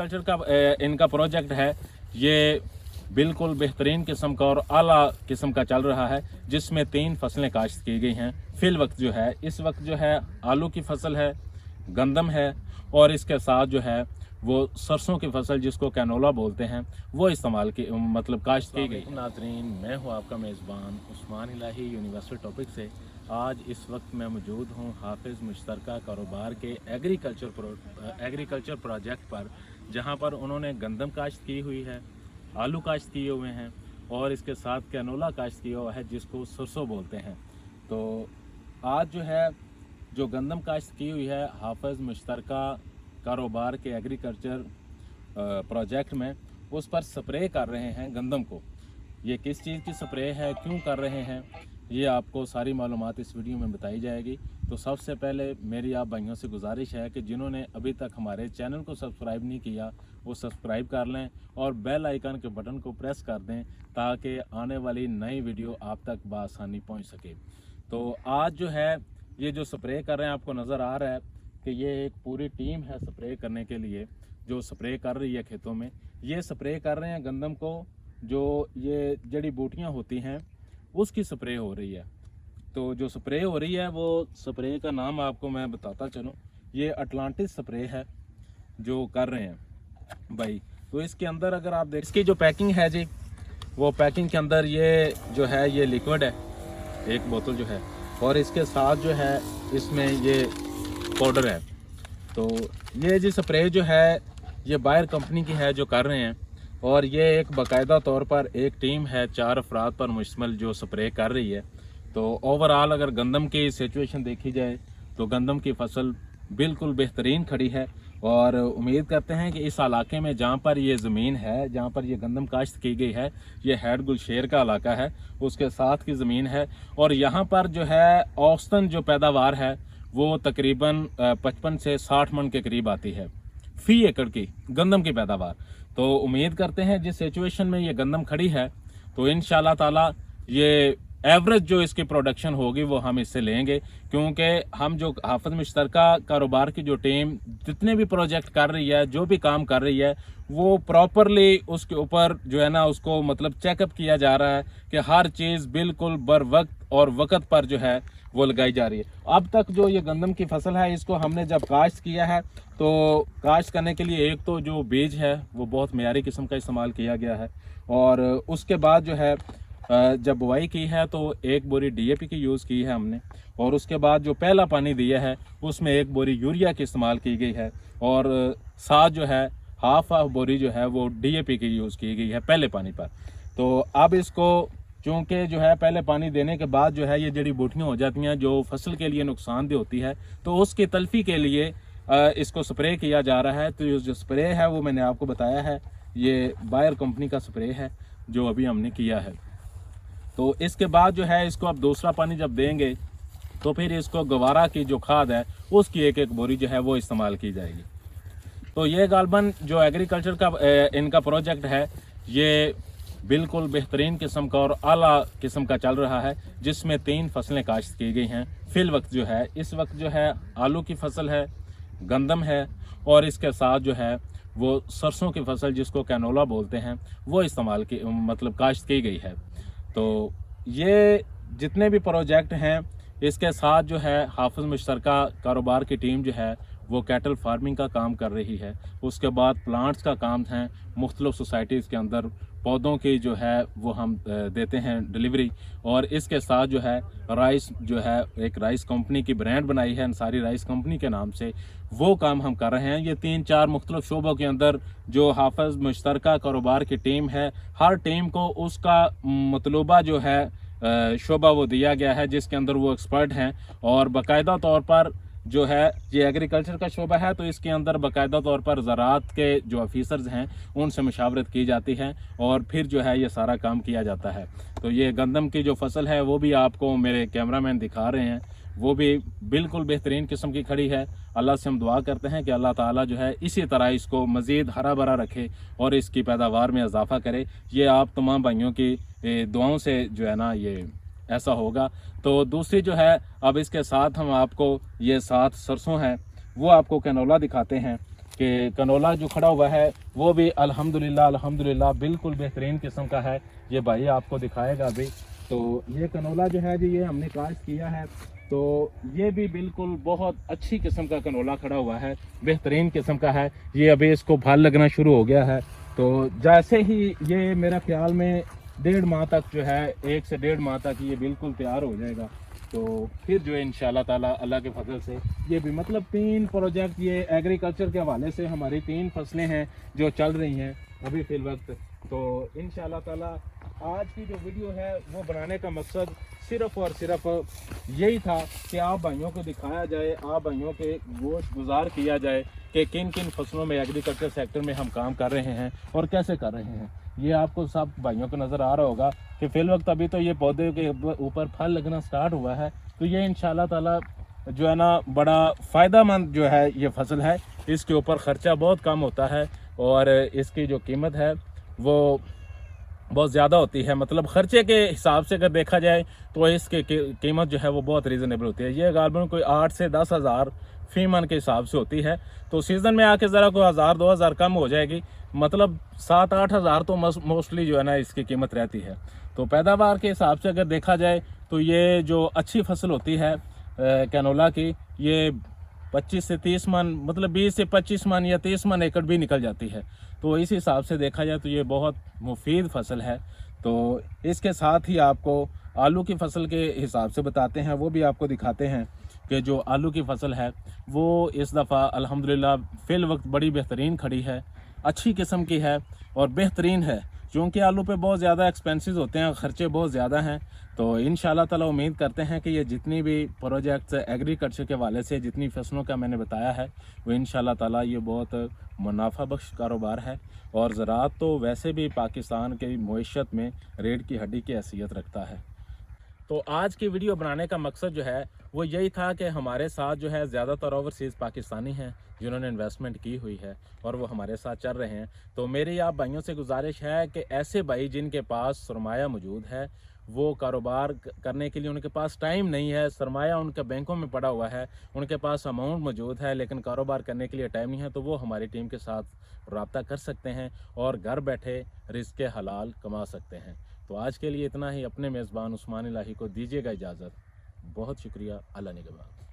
Agriculture का इनका project है, ये बिल्कुल बेहतरीन किस्म का और आला किस्म का चल रहा है, जिसमें 3 फसलें काश्त की गई हैं। फिल वक्त जो है, इस वक्त जो है आलू की फसल है, गंदम है और इसके साथ जो है वो सरसों की फसल जिसको कैनोला बोलते हैं वो इस्तेमाल की मतलब काश्त की गई। नाज़रीन, मैं हूँ आपका मेज़बान उस्मान इलाही यूनिवर्सल टॉपिक से। आज इस वक्त मैं मौजूद हूँ हाफिज़ मुश्तरका कारोबार के एग्रीकल्चर प्रोजेक्ट पर, जहाँ पर उन्होंने गंदम काश्त की हुई है, आलू काश्त किए हुए हैं और इसके साथ कैनोला काश्त किया हुआ है जिसको सरसों बोलते हैं। तो आज जो है जो गंदम काश्त की हुई है हाफिज़ मुश्तरका कारोबार के एग्रीकल्चर प्रोजेक्ट में, उस पर स्प्रे कर रहे हैं गंदम को। ये किस चीज़ की स्प्रे है, क्यों कर रहे हैं, ये आपको सारी मालूमात इस वीडियो में बताई जाएगी। तो सबसे पहले मेरी आप भाइयों से गुजारिश है कि जिन्होंने अभी तक हमारे चैनल को सब्सक्राइब नहीं किया वो सब्सक्राइब कर लें और बेल आइकन के बटन को प्रेस कर दें ताकि आने वाली नई वीडियो आप तक बआसानी पहुंच सके। तो आज जो है ये जो स्प्रे कर रहे हैं, आपको नज़र आ रहा है कि ये एक पूरी टीम है स्प्रे करने के लिए जो स्प्रे कर रही है खेतों में। ये स्प्रे कर रहे हैं गंदम को, जो ये जड़ी बूटियाँ होती हैं उसकी स्प्रे हो रही है। तो जो स्प्रे हो रही है वो स्प्रे का नाम आपको मैं बताता चलूँ, ये अटलांटिस स्प्रे है जो कर रहे हैं भाई। तो इसके अंदर अगर आप देख, इसकी जो पैकिंग है जी, वो पैकिंग के अंदर ये जो है ये लिक्विड है, एक बोतल जो है, और इसके साथ जो है इसमें ये पाउडर है। तो ये जी स्प्रे जो है ये बायर कंपनी की है जो कर रहे हैं, और ये एक बाकायदा तौर पर एक टीम है 4 अफराद पर मुश्तमिल जो स्प्रे कर रही है। तो ओवरऑल अगर गंदम की सिचुएशन देखी जाए तो गंदम की फसल बिल्कुल बेहतरीन खड़ी है, और उम्मीद करते हैं कि इस इलाके में जहाँ पर ये ज़मीन है, जहाँ पर ये गंदम काश्त की गई है, ये हैड गुलशेर का इलाका है, उसके साथ की ज़मीन है, और यहाँ पर जो है औसतन जो पैदावार है वो तकरीबन 55 से 60 मन के करीब आती है फी एकड़ की गंदम की पैदावार। तो उम्मीद करते हैं जिस सिचुएशन में ये गंदम खड़ी है तो इंशाल्लाह ताला ये एवरेज जो इसकी प्रोडक्शन होगी वो हम इससे लेंगे, क्योंकि हम जो हाफिज़ मुश्तरका कारोबार की जो टीम जितने भी प्रोजेक्ट कर रही है, जो भी काम कर रही है, वो प्रॉपरली उसके ऊपर जो है ना उसको मतलब चेकअप किया जा रहा है कि हर चीज़ बिल्कुल बर वक्त और वक्त पर जो है वो लगाई जा रही है। अब तक जो ये गंदम की फसल है इसको हमने जब काश्त किया है तो काश्त करने के लिए एक तो जो बीज है वो बहुत मेयारी किस्म का इस्तेमाल किया गया है, और उसके बाद जो है जब बुआई की है तो 1 बोरी DAP की यूज़ की है हमने, और उसके बाद जो पहला पानी दिया है उसमें 1 बोरी यूरिया की इस्तेमाल की गई है, और साथ जो है हाफ बोरी जो है वो DAP की यूज़ की गई है पहले पानी पर। तो अब इसको चूँकि जो है पहले पानी देने के बाद जो है ये जड़ी बूटियाँ हो जाती हैं जो फसल के लिए नुकसानदेह होती है, तो उसकी तल्फी के लिए इसको स्प्रे किया जा रहा है। तो जो स्प्रे है वो मैंने आपको बताया है, ये बायर कंपनी का स्प्रे है जो अभी हमने किया है। तो इसके बाद जो है इसको अब दूसरा पानी जब देंगे तो फिर इसको गवारा की जो खाद है उसकी 1-1 बोरी जो है वो इस्तेमाल की जाएगी। तो ये गालबन जो एग्रीकल्चर का इनका प्रोजेक्ट है, ये बिल्कुल बेहतरीन किस्म का और आला किस्म का चल रहा है, जिसमें 3 फसलें काश्त की गई हैं। फिल वक्त जो है, इस वक्त जो है आलू की फसल है, गंदम है, और इसके साथ जो है वो सरसों की फसल जिसको कैनोला बोलते हैं वो इस्तेमाल की मतलब काश्त की गई है। तो ये जितने भी प्रोजेक्ट हैं इसके साथ जो है हाफिज़ मुश्तरका कारोबार की टीम जो है वो कैटल फार्मिंग का काम कर रही है, उसके बाद प्लांट्स का काम है, मुख्तलिफ सोसाइटीज़ के अंदर पौधों की जो है वो हम देते हैं डिलीवरी, और इसके साथ जो है राइस जो है एक राइस कंपनी की ब्रांड बनाई है अंसारी राइस कंपनी के नाम से, वो काम हम कर रहे हैं। ये 3-4 मुख्तलिफ शोबों के अंदर जो हाफिज़ मुश्तरका कारोबार की टीम है, हर टीम को उसका मतलूबा जो है शोबा वो दिया गया है जिसके अंदर वो एक्सपर्ट हैं, और बाकायदा तौर पर जो है ये एग्रीकल्चर का शोबा है तो इसके अंदर बाकायदा तौर पर ज़राअत के जो ऑफिसर्स हैं उनसे मशावरत की जाती है और फिर जो है ये सारा काम किया जाता है। तो ये गंदम की जो फसल है वो भी आपको मेरे कैमरामैन दिखा रहे हैं, वो भी बिल्कुल बेहतरीन किस्म की खड़ी है। अल्लाह से हम दुआ करते हैं कि अल्लाह ताला जो है इसी तरह इसको मज़ीद हरा भरा रखे और इसकी पैदावार में इजाफ़ा करे। ये आप तमाम भाइयों की दुआओं से जो है ना ये ऐसा होगा। तो दूसरी जो है, अब इसके साथ हम आपको ये साथ सरसों है वो आपको कैनोला दिखाते हैं। कि कनोला जो खड़ा हुआ है वो भी अल्हम्दुलिल्लाह बिल्कुल बेहतरीन किस्म का है। ये भाई आपको दिखाएगा अभी। तो ये कनोला जो है जी, ये हमने काश्त किया है, तो ये भी बिल्कुल बहुत अच्छी किस्म का कनोला खड़ा हुआ है, बेहतरीन किस्म का है। ये अभी इसको फल लगना शुरू हो गया है। तो जैसे ही ये मेरा ख्याल में 1.5 माह तक जो है, 1 से 1.5 माह तक ये बिल्कुल तैयार हो जाएगा। तो फिर जो है इंशाल्लाह ताला अल्लाह के फजल से ये भी मतलब 3 प्रोजेक्ट, ये एग्रीकल्चर के हवाले से हमारी 3 फसलें हैं जो चल रही हैं अभी फिल वक्त। तो इंशाल्लाह ताला आज की जो वीडियो है वो बनाने का मकसद सिर्फ़ और सिर्फ यही था कि आप भाइयों को दिखाया जाए, आप भाइयों के गोश गुजार किया जाए कि किन किन फसलों में एग्रीकल्चर सेक्टर में हम काम कर रहे हैं और कैसे कर रहे हैं। ये आपको सब भाइयों को नज़र आ रहा होगा कि फिल वक्त अभी तो ये पौधे के ऊपर फल लगना स्टार्ट हुआ है। तो ये इंशाल्लाह ताला जो है ना बड़ा फ़ायदेमंद जो है ये फसल है। इसके ऊपर ख़र्चा बहुत कम होता है और इसकी जो कीमत है वो बहुत ज़्यादा होती है। मतलब ख़र्चे के हिसाब से अगर देखा जाए तो इसकी कीमत जो है वो बहुत रीज़नेबल होती है। ये गारबन कोई 8 से 10 हज़ार फी मन के हिसाब से होती है। तो सीज़न में आके ज़रा कोई 1000-2000 कम हो जाएगी, मतलब 7-8 हज़ार तो मोस्टली जो है ना इसकी कीमत रहती है। तो पैदावार के हिसाब से अगर देखा जाए तो ये जो अच्छी फसल होती है कैनोला की, ये 25 से 30 मन, मतलब 20 से 25 मन या 30 मन एकड़ भी निकल जाती है। तो इस हिसाब से देखा जाए तो ये बहुत मुफीद फसल है। तो इसके साथ ही आपको आलू की फसल के हिसाब से बताते हैं, वो भी आपको दिखाते हैं कि जो आलू की फसल है वो इस दफ़ा अल्हम्दुलिल्लाह फिल वक्त बड़ी बेहतरीन खड़ी है, अच्छी किस्म की है और बेहतरीन है। क्योंकि आलू पे बहुत ज़्यादा एक्सपेंसेस होते हैं, ख़र्चे बहुत ज़्यादा हैं। तो इंशाल्लाह ताला उम्मीद करते हैं कि ये जितनी भी प्रोजेक्ट्स एग्रीकल्चर के हवाले से जितनी फसलों का मैंने बताया है वो इंशाल्लाह ताला ये बहुत मुनाफा बख्श कारोबार है। और ज़राअत तो वैसे भी पाकिस्तान की मईशत में रीढ़ की हड्डी की हैसियत रखता है। तो आज की वीडियो बनाने का मकसद जो है वो यही था कि हमारे साथ जो है ज़्यादातर ओवरसीज़ पाकिस्तानी हैं जिन्होंने इन्वेस्टमेंट की हुई है और वो हमारे साथ चल रहे हैं। तो मेरी आप भाइयों से गुजारिश है कि ऐसे भाई जिनके पास सरमाया मौजूद है, वो कारोबार करने के लिए उनके पास टाइम नहीं है, सरमाया उनके बैंकों में पड़ा हुआ है, उनके पास अमाउंट मौजूद है लेकिन कारोबार करने के लिए टाइम नहीं है, तो वो हमारी टीम के साथ रब्ता कर सकते हैं और घर बैठे रिज़्क़ हलाल कमा सकते हैं। तो आज के लिए इतना ही। अपने मेज़बान उस्मान इलाही को दीजिएगा इजाज़त। बहुत शुक्रिया। अल्लाह निगहबान।